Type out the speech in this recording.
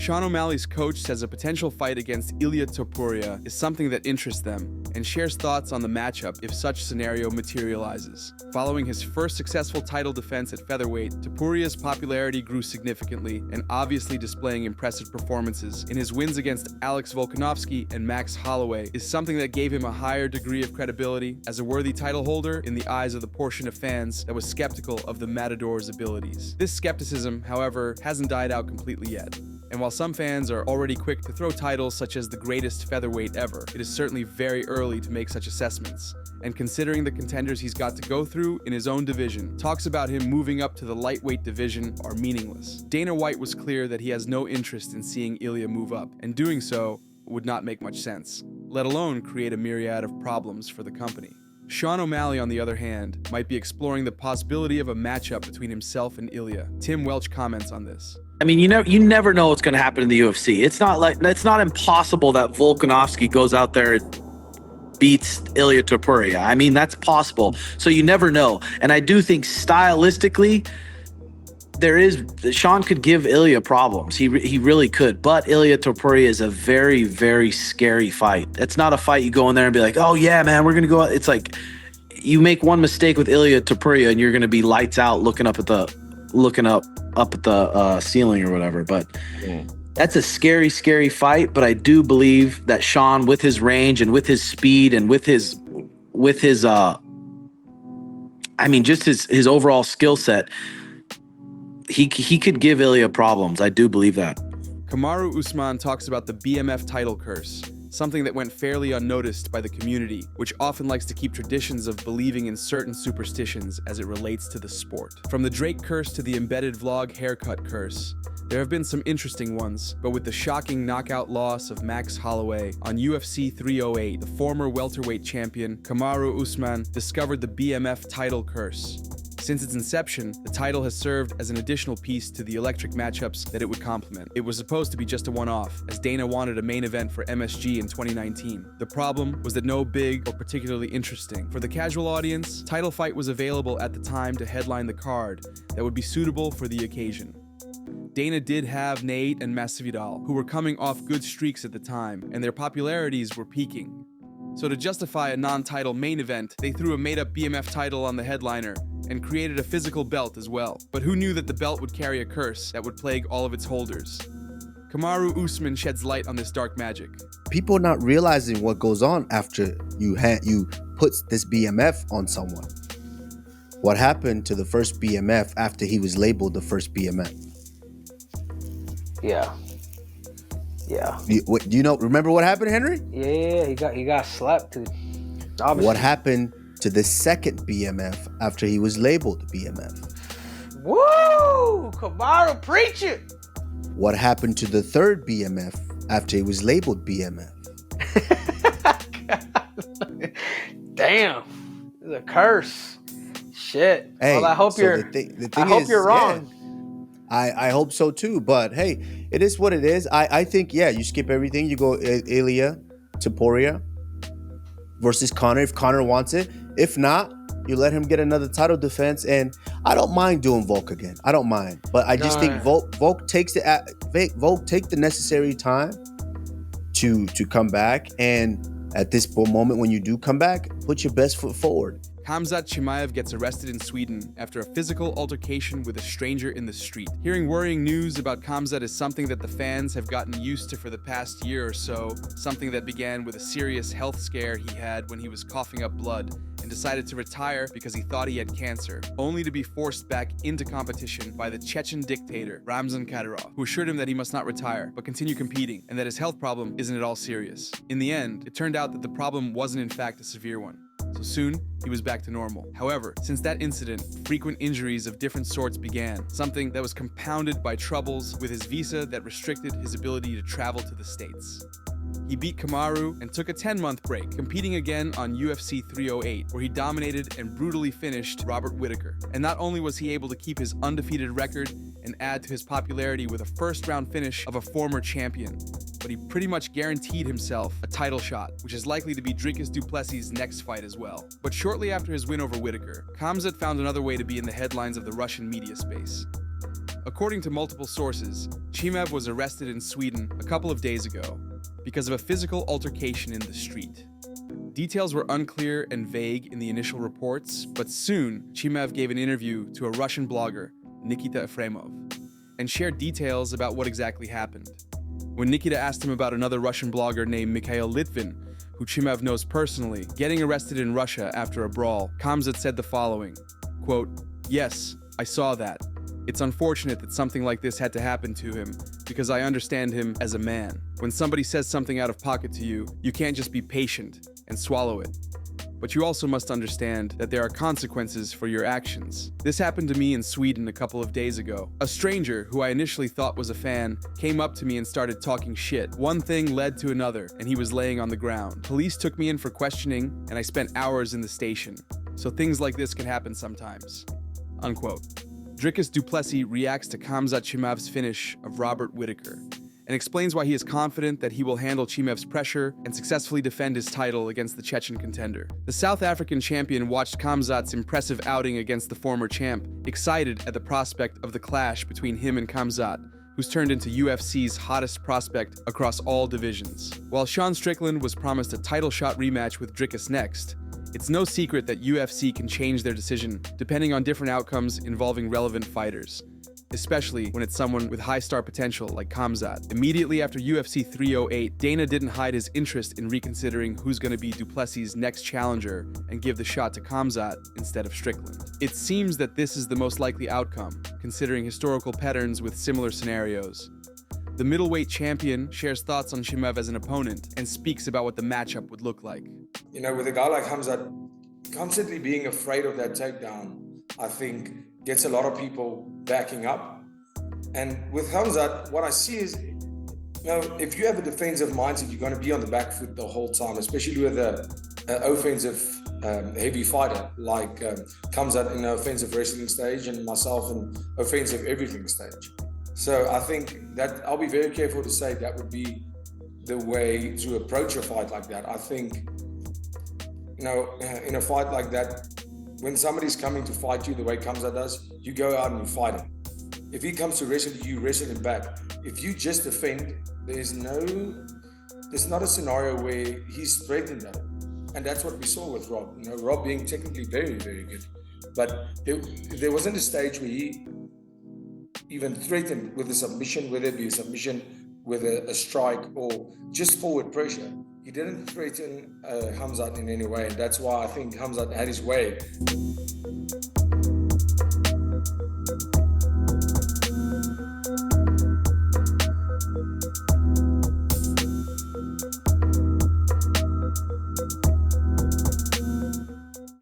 Sean O'Malley's coach says a potential fight against ILIA Topuria is something that interests them and shares thoughts on the matchup if such scenario materializes. Following his first successful title defense at featherweight, Topuria's popularity grew significantly and obviously displaying impressive performances in his wins against Alex Volkanovski and Max Holloway is something that gave him a higher degree of credibility as a worthy title holder in the eyes of the portion of fans that was skeptical of the Matador's abilities. This skepticism, however, hasn't died out completely yet. And while some fans are already quick to throw titles such as the greatest featherweight ever, it is certainly very early to make such assessments. And considering the contenders he's got to go through in his own division, talks about him moving up to the lightweight division are meaningless. Dana White was clear that he has no interest in seeing ILIA move up, and doing so would not make much sense, let alone create a myriad of problems for the company. Sean O'Malley, on the other hand, might be exploring the possibility of a matchup between himself and ILIA. Tim Welch comments on this. I mean, you never know what's going to happen in the UFC. It's not impossible that Volkanovski goes out there and beats ILIA Topuria. I mean, that's possible. So you never know. And I do think stylistically, Sean could give ILIA problems. He really could. But ILIA Topuria is a very, very scary fight. It's not a fight you go in there and be like, oh yeah, man, we're going to go out. It's like you make one mistake with ILIA Topuria and you're going to be lights out looking up at the ceiling or whatever. But that's a scary, scary fight. But I do believe that Sean, with his range and with his speed and with his just his overall skill set, he could give ILIA problems. I do believe that. KAMARU Usman talks about the BMF title curse, something that went fairly unnoticed by the community, which often likes to keep traditions of believing in certain superstitions as it relates to the sport. From the Drake curse to the embedded vlog haircut curse, there have been some interesting ones, but with the shocking knockout loss of Max Holloway on UFC 308, the former welterweight champion KAMARU Usman discovered the BMF title curse. Since its inception, the title has served as an additional piece to the electric matchups that it would complement. It was supposed to be just a one-off, as Dana wanted a main event for MSG in 2019. The problem was that no big or particularly interesting. For the casual audience, title fight was available at the time to headline the card that would be suitable for the occasion. Dana did have Nate and Masvidal, who were coming off good streaks at the time, and their popularities were peaking. So to justify a non-title main event, they threw a made-up BMF title on the headliner and created a physical belt as well. But who knew that the belt would carry a curse that would plague all of its holders? KAMARU Usman sheds light on this dark magic. People not realizing what goes on after you put this BMF on someone. What happened to the first BMF after he was labeled the first BMF? Yeah. Do you know? Remember what happened, Henry? Yeah, he got slapped too. Obviously. What happened to the second BMF after he was labeled BMF? Woo! KAMARU, preach it! What happened to the third BMF after he was labeled BMF? Damn, it's a curse. Shit. Hey, well, I hope you're wrong. Yeah, I hope so too. But hey, it is what it is. I think you skip everything. You go ILIA, Topuria versus Conor if Conor wants it. If not, you let him get another title defense. And I don't mind doing Volk again. I don't mind. But I just think Volk take the necessary time to come back. And at this moment when you do come back, put your best foot forward. Khamzat Chimaev gets arrested in Sweden after a physical altercation with a stranger in the street. Hearing worrying news about Khamzat is something that the fans have gotten used to for the past year or so, something that began with a serious health scare he had when he was coughing up blood and decided to retire because he thought he had cancer, only to be forced back into competition by the Chechen dictator, Ramzan Kadyrov, who assured him that he must not retire, but continue competing, and that his health problem isn't at all serious. In the end, it turned out that the problem wasn't in fact a severe one. So soon, he was back to normal. However, since that incident, frequent injuries of different sorts began, something that was compounded by troubles with his visa that restricted his ability to travel to the States. He beat KAMARU and took a 10-month break, competing again on UFC 308, where he dominated and brutally finished Robert Whittaker. And not only was he able to keep his undefeated record and add to his popularity with a first-round finish of a former champion, but he pretty much guaranteed himself a title shot, which is likely to be Dricus du Plessis' next fight as well. But shortly after his win over Whittaker, Khamzat found another way to be in the headlines of the Russian media space. According to multiple sources, Chimaev was arrested in Sweden a couple of days ago because of a physical altercation in the street. Details were unclear and vague in the initial reports, but soon Chimaev gave an interview to a Russian blogger, Nikita Efremov, and shared details about what exactly happened. When Nikita asked him about another Russian blogger named Mikhail Litvin, who Chimaev knows personally, getting arrested in Russia after a brawl, Khamzat said the following, quote, "Yes, I saw that. It's unfortunate that something like this had to happen to him, because I understand him as a man. When somebody says something out of pocket to you, you can't just be patient and swallow it. But you also must understand that there are consequences for your actions. This happened to me in Sweden a couple of days ago. A stranger, who I initially thought was a fan, came up to me and started talking shit. One thing led to another, and he was laying on the ground. Police took me in for questioning, and I spent hours in the station. So things like this can happen sometimes." Unquote. Dricus du Plessis reacts to Khamzat Chimaev's finish of Robert Whittaker and explains why he is confident that he will handle Chimaev's pressure and successfully defend his title against the Chechen contender. The South African champion watched Khamzat's impressive outing against the former champ, excited at the prospect of the clash between him and Khamzat, who's turned into UFC's hottest prospect across all divisions. While Sean Strickland was promised a title shot rematch with Dricus next, it's no secret that UFC can change their decision depending on different outcomes involving relevant fighters, especially when it's someone with high star potential like Khamzat. Immediately after UFC 308, Dana didn't hide his interest in reconsidering who's going to be du Plessis' next challenger and give the shot to Khamzat instead of Strickland. It seems that this is the most likely outcome, considering historical patterns with similar scenarios. The middleweight champion shares thoughts on Chimaev as an opponent and speaks about what the matchup would look like. You know, with a guy like Khamzat, constantly being afraid of that takedown, I think gets a lot of people backing up. And with Khamzat, what I see is, you know, if you have a defensive mindset, you're going to be on the back foot the whole time, especially with an offensive heavy fighter like Khamzat in the offensive wrestling stage and myself in offensive everything stage. So I think that I'll be very careful to say that would be the way to approach a fight like that. I think, you know, in a fight like that, when somebody's coming to fight you the way Khamzat does, you go out and you fight him. If he comes to wrestle you, wrestle him back. If you just defend, there's not a scenario where he's threatened though. And that's what we saw with Rob. You know, Rob being technically very, very good. But there wasn't a stage where he even threatened with a submission, whether it be a submission with a strike or just forward pressure. He didn't threaten Khamzat in any way, and that's why I think Khamzat had his way.